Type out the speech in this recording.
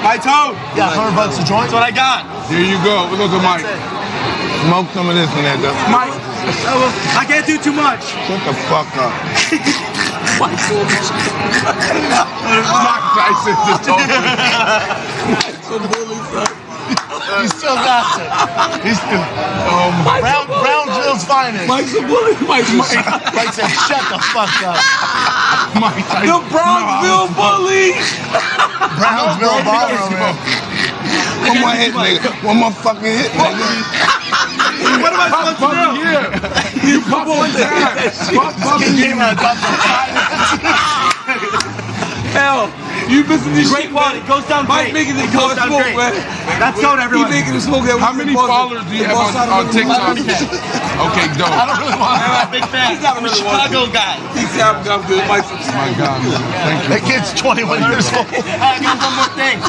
My toe. Yeah, $100 a joint. That's what I got. Here you go. Look at Mike. Smoke some of this in there, though. Mike, I can't do too much. Shut the fuck up. Mike Tyson just told me. He still got it. He's still. Brownsville's finest. Mike's a bully. Mike said, shut the fuck up. Mike Tyson. The Brownsville bully. Brownsville ballroom, man. One more hit, nigga. One more fucking hit, nigga. What am I supposed to do? You pop one time. Pop again. Hell, you missing this great quality. Goes down great. Mike making it goes down great. Man. That's going everyone. He making it smoke. How many followers do you have on TikTok? Okay, dope. I don't really want to. I'm a big fan. He's not a Chicago guy. He's I'm good. Mike. My God, man. Thank you. That kid's 21 years old. I got one more thing.